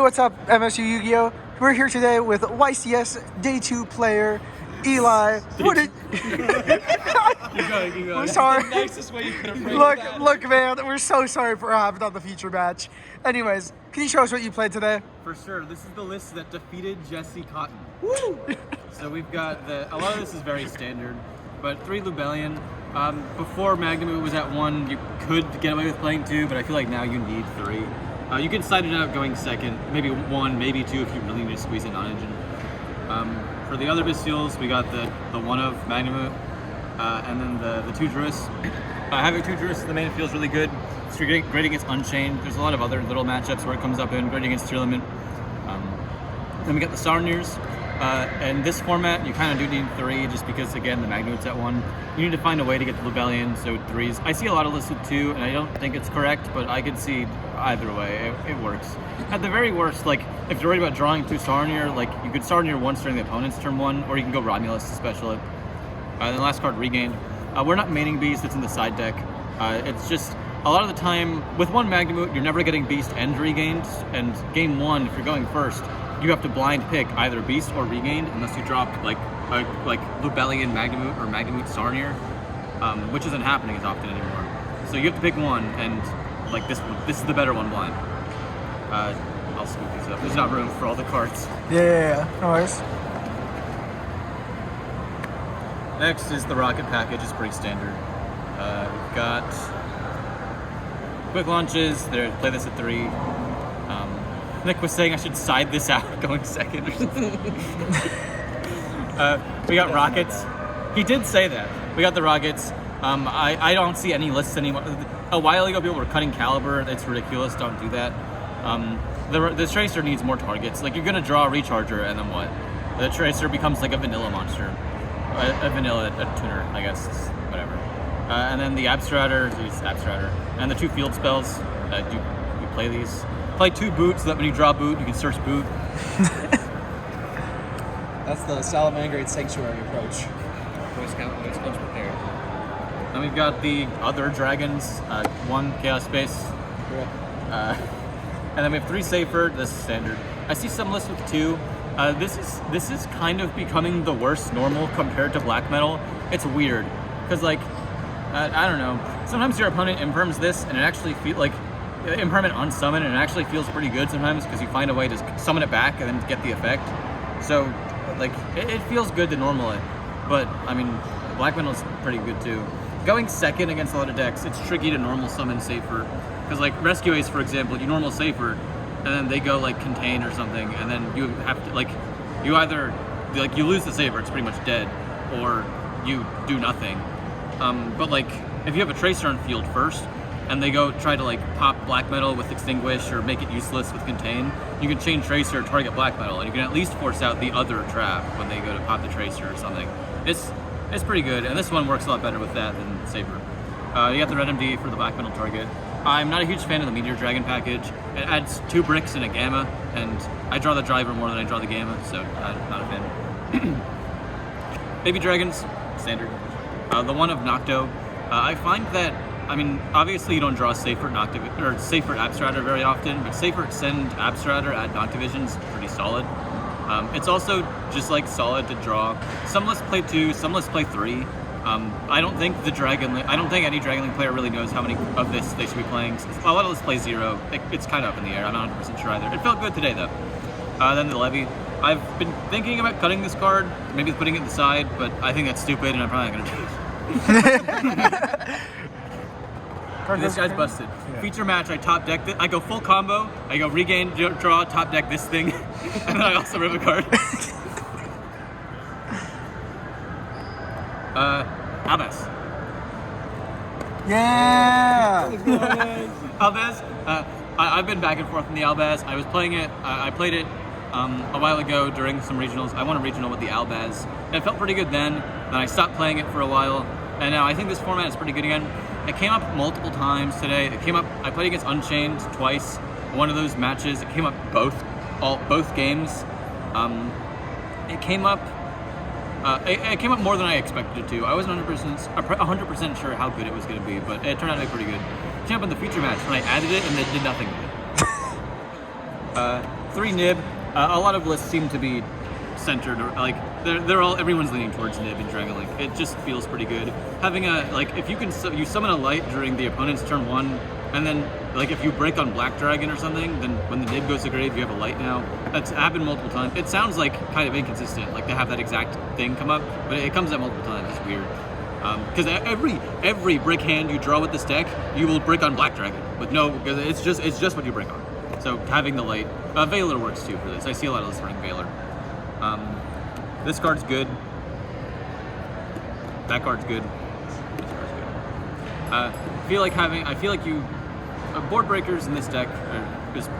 what's up, MSU YGO? We're here today with YCS Day 2 player, Eli. What did... Keep going. We're sorry. That's the nicest way you could have phrased that. Look, man, we're so sorry for what happened on the feature match. Anyways, can you show us what you played today? For sure. This is the list that defeated Jesse Cotton. Woo! So we've got a lot of this is very standard, but 3 Lubellion. Before Magnum was at 1, you could get away with playing 2, but I feel like now you need 3. You can side it out going second, maybe 1, maybe 2 if you really need to squeeze in non-engine. For the other Bastiles, we got the 1 of Magnum, and then the 2 Druis. Having 2 Druis in the main feels really good. It's great against Unchained. There's a lot of other little matchups where it comes up in, great against Tearlament. Then we got the Sarniers. In this format, you kind of do need 3 just because, again, the Magnum's at 1. You need to find a way to get the Lubellion, so 3s. I see a lot of lists with 2, and I don't think it's correct, but I could see either way. It works. At the very worst, like, if you're worried about drawing 2 Sarnier, like, you could Sarnier once during the opponent's turn 1, or you can go Romulus to special it. Then the last card, Regained. We're not maining Beast, it's in the side deck. It's just, a lot of the time, with 1 Magnum, you're never getting Beast and Regained, and game 1, if you're going first, you have to blind pick either Beast or Regained unless you drop like Lubellion Magnamut or Magnamut Sarnier, which isn't happening as often anymore. So you have to pick one, and like this is the better one blind. I'll scoop these up. There's not room for all the cards. Yeah, no worries. Next is the Rocket package. It's pretty standard. We've got quick launches. Play this at 3. Nick was saying I should side this out going second or something. We got Rockets. He did say that. We got the Rockets. I don't see any lists anymore. A while ago, people were cutting Caliber. It's ridiculous. Don't do that. The Tracer needs more targets. Like, you're going to draw a Recharger, and then what? The Tracer becomes like a vanilla monster. A vanilla tuner, I guess. Whatever. And then the Abstratter. And the 2 field spells. You play these. Play 2 Boot so that when you draw Boot, you can search Boot. That's the Salamangreat Sanctuary approach. Boy Scouts prepared. Then we've got the other dragons. 1 Chaos Space. Yeah. And then we have 3 Safer. This is standard. I see some lists with 2. This is kind of becoming the worst normal compared to Black Metal. It's weird. Because, like, I don't know. Sometimes your opponent imperms this and it actually feels like impermanent on summon, and it actually feels pretty good sometimes because you find a way to summon it back and then get the effect. So, like, it feels good to normal it. But, I mean, Black Metal's pretty good too. Going second against a lot of decks, it's tricky to normal summon Safer. Because, like, Rescue Ace, for example, you normal Safer, and then they go, like, Contain or something, and then you have to, like, you either, like, you lose the Safer, it's pretty much dead, or you do nothing. But, like, if you have a Tracer on field first, and they go try to like pop Black Metal with Extinguish or make it useless with Contain, you can chain Tracer, target Black Metal, and you can at least force out the other trap when they go to pop the Tracer or something. It's pretty good, and this one works a lot better with that than Saber. You got the Red MD for the Black Metal target. I'm not a huge fan of the Meteor Dragon package. It adds 2 bricks and a Gamma, and I draw the Driver more than I draw the Gamma, so not a fan. Baby Dragons, standard. The 1 of Nocto. I find that, I mean, obviously you don't draw Safer Abstratter very often, but Safer Send Abstratter at Noctivision is pretty solid. It's also just like solid to draw. Some lists play 2, some lists play 3. I don't think any Dragon Link player really knows how many of this they should be playing. A lot of lists play 0. It's kind of up in the air. I'm not 100% sure either. It felt good today though. Then the Levy. I've been thinking about cutting this card, maybe putting it to the side, but I think that's stupid and I'm probably not gonna do it. This guy's busted. Yeah. Feature match, I top deck I go full combo, I go Regain, draw, top deck this thing, and then I also rip a card. Albaz. Yeah! Albaz, I've been back and forth in the Albaz. I was playing it, I played it a while ago during some regionals. I won a regional with the Albaz. And it felt pretty good then I stopped playing it for a while, and now I think this format is pretty good again. It came up multiple times today. I played against Unchained twice. One of those matches, it came up both games. It came up more than I expected it to. I wasn't 100% sure how good it was going to be, but it turned out to be pretty good. It came up in the feature match when I added it and it did nothing with it. 3 nib. A lot of lists seem to be centered, or like everyone's leaning towards nib and Dragon Link. It just feels pretty good. Having a if you can you summon a light during the opponent's turn 1, and then if you break on Black Dragon or something, then when the nib goes to grave, you have a light now. That's happened multiple times. It sounds like kind of inconsistent, to have that exact thing come up, but it comes up multiple times. It's weird. Because every brick hand you draw with this deck, you will brick on Black Dragon. But no, because it's just what you brick on. So having the light, Veiler works too for this. I see a lot of lists running Veiler. This card's good. That card's good. This card's good. I feel like you board breakers in this deck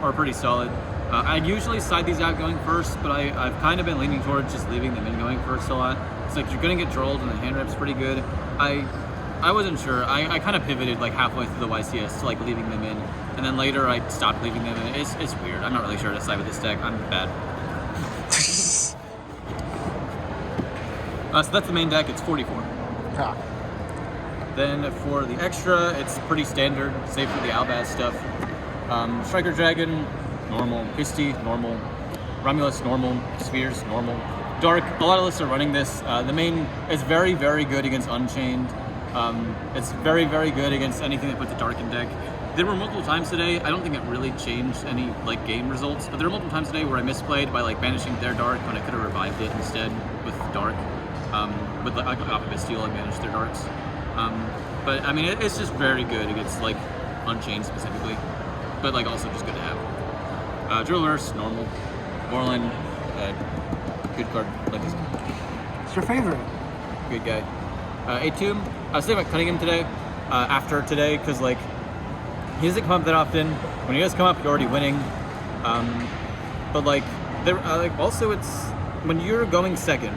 are pretty solid. I usually side these out going first, but I've kind of been leaning towards just leaving them in going first a lot. It's you're gonna get trolled and the hand rep's pretty good. I wasn't sure. I kind of pivoted halfway through the YCS to leaving them in, and then later I stopped leaving them in. It's weird. I'm not really sure how to side with this deck. I'm bad. So that's the main deck. It's 44. Yeah. Then for the extra, it's pretty standard, save for the Albaz stuff. Striker Dragon, normal. Pisty, normal. Romulus, normal. Spheres, normal. Dark, a lot of lists are running this. The main is very, very good against Unchained. It's very, very good against anything that puts a Dark in deck. There were multiple times today, I don't think it really changed any game results, but there were multiple times today where I misplayed by banishing their Dark when I could have revived it instead with Dark. With off of a steal, I managed their Darks. But I mean, it's just very good against Unchained specifically, but also just good to have. Drill Nurse, normal. Borland, good card. Like this. What's your favorite? Good guy. 8-Tomb. I was thinking about cutting him today, after today, because he doesn't come up that often. When he does come up, you're already winning. But also it's when you're going second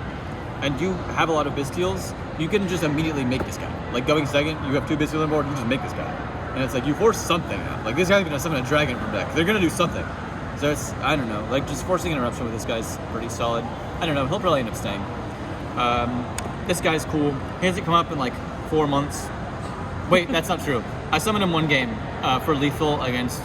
and you have a lot of Bisteals, you can just immediately make this guy. Going second, you have 2 Bisteals on board, you just make this guy. And it's you force something out. This guy's gonna summon a dragon from deck. They're gonna do something. So it's, I don't know, just forcing interruption with this guy's pretty solid. I don't know, he'll probably end up staying. This guy's cool. He hasn't come up in 4 months. Wait, that's not true. I summoned him 1 game for lethal against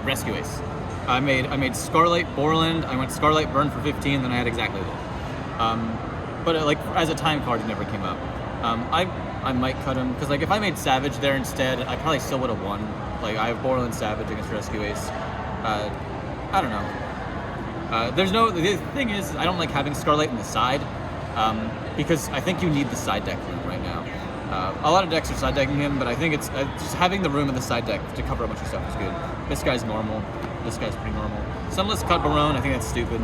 Rescue Ace. I made Scarlight Borland, I went Scarlight Burn for 15, then I had exactly that. But as a time card, it never came up. I might cut him, because if I made Savage there instead, I probably still would have won. I have Borland Savage against Rescue Ace. I don't know. The thing is, I don't like having Scarlight in the side, because I think you need the side deck room right now. A lot of decks are side decking him, but I think it's just having the room in the side deck to cover a bunch of stuff is good. This guy's normal. This guy's pretty normal. Some lists cut Barone. I think that's stupid.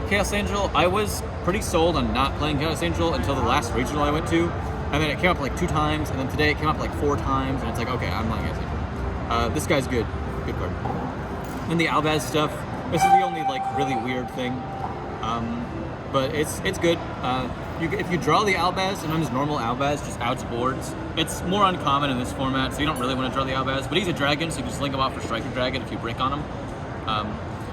Chaos Angel, I was pretty sold on not playing Chaos Angel until the last regional I went to, and then it came up 2 times, and then today it came up 4 times, and it's okay, I'm playing Chaos Angel. This guy's good. Good card. And the Albaz stuff, this is the only really weird thing, but it's good. If you draw the Albaz, sometimes normal Albaz just outs boards. It's more uncommon in this format, so you don't really want to draw the Albaz, but he's a dragon, so you can just link him off for Striker Dragon if you break on him.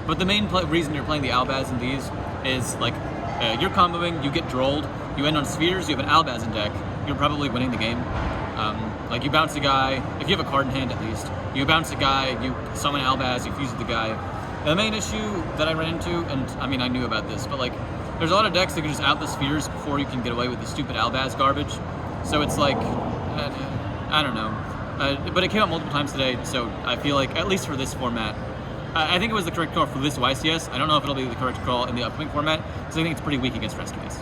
But the main reason you're playing the Albaz in these is you're comboing, you get drolled, you end on spheres, you have an Albaz in deck, you're probably winning the game. You bounce a guy, if you have a card in hand at least, you bounce a guy, you summon Albaz, you fuse with the guy. The main issue that I ran into, and I mean I knew about this, but there's a lot of decks that can just out the spheres before you can get away with the stupid Albaz garbage. So it's I don't know. But it came up multiple times today, so I feel at least for this format, I think it was the correct call for this YCS. I don't know if it'll be the correct call in the upcoming format, because I think it's pretty weak against Rescue Ace.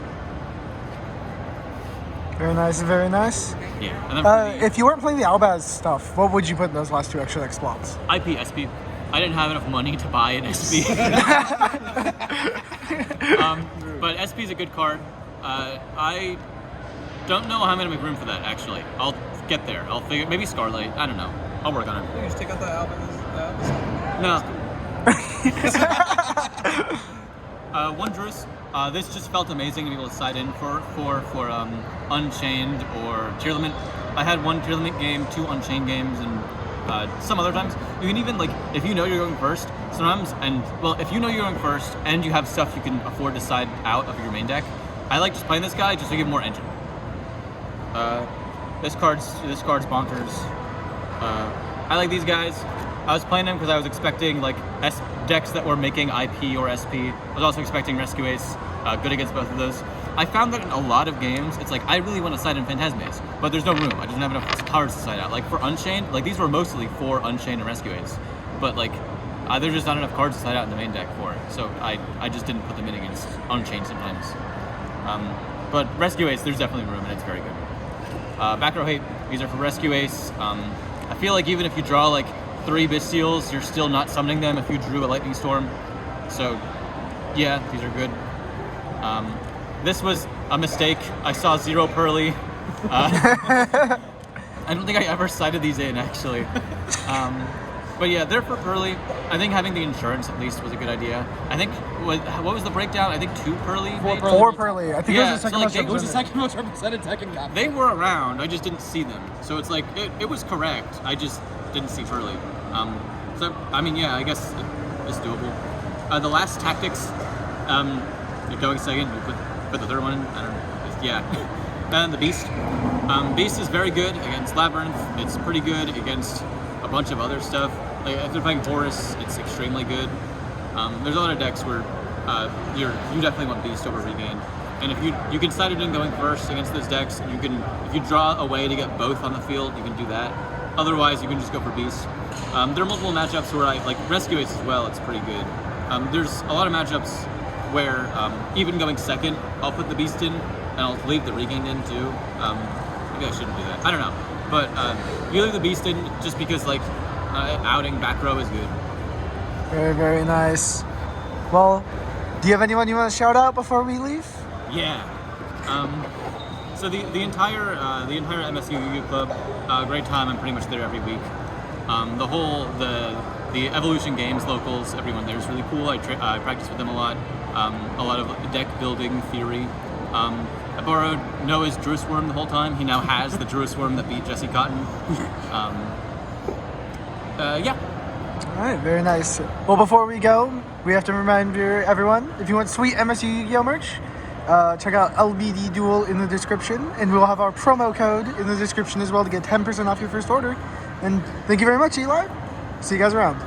Very nice, very nice. Yeah. And then if you weren't playing the Albaz stuff, what would you put in those last 2 extra deck spots? IP, SP. I didn't have enough money to buy an SP. But SP is a good card. I don't know how I'm going to make room for that, actually. I'll get there. I'll figure, maybe Scarlight. I don't know. I'll work on it. You just take out the Albaz. No. 1 Druce. This just felt amazing to be able to side in for Unchained or Tier Limit. I had 1 Tier Limit game, 2 Unchained games, and some other times. You can even, if you know you're going first, sometimes, if you know you're going first and you have stuff you can afford to side out of your main deck, I like just playing this guy just to give more engine. This card's bonkers. I like these guys. I was playing them because I was expecting like decks that were making IP or SP. I was also expecting Rescue Ace, good against both of those. I found that in a lot of games, it's like I really want to side in Phantasma's, but there's no room. I don't have enough cards to side out. Like for Unchained, like these were mostly for Unchained and Rescue Ace, but like there's just not enough cards to side out in the main deck for it. So I just didn't put them in against Unchained sometimes. But Rescue Ace, there's definitely room and it's very good. Back row hate, these are for Rescue Ace. I feel like even if you draw like 3 Bystials, you're still not summoning them if you drew a Lightning Storm. So yeah, these are good. This was a mistake. I saw 0 Pearly. I don't think I ever cited these in, actually. But yeah, they're for Pearly. I think having the insurance at least was a good idea. I think, what was the breakdown? I think 2 Pearly? 4 Pearly. I think Yeah, it was the so, second like, most it was the second most represented deck in Cap. They were around, I just didn't see them. So it's like, it was correct. I just didn't see Pearly. So, I mean, yeah, I guess it's doable. The last Tactics, you're going second, you put the third one in, I don't know, yeah. And the Beast. Beast is very good against Labyrinth. It's pretty good against a bunch of other stuff. Like if they're playing Horus, it's extremely good. There's a lot of decks where you definitely want Beast over Regain. And if you can side it in going first against those decks, you can, if you draw a way to get both on the field, you can do that. Otherwise, you can just go for Beast. There are multiple matchups where like Rescue Ace as well, it's pretty good. There's a lot of matchups where even going second, I'll put the Beast in, and I'll leave the Regain in too. Maybe I shouldn't do that, I don't know. But you leave the Beast in just because like outing back row is good. Very, very nice. Well, do you have anyone you want to shout out before we leave? Yeah. So the entire MSU YGO Club, great time. I'm pretty much there every week. The Evolution Games locals, everyone there is really cool. I practice with them a lot of deck building theory. I borrowed Noah's Druis Worm the whole time. He now has the Druis Worm that beat Jesse Cotton. Yeah. All right, very nice. Well, before we go, we have to remind everyone, if you want sweet MSU YGO merch, check out LBD Duel in the description, and we'll have our promo code in the description as well to get 10% off your first order. And thank you very much, Eli. See you guys around.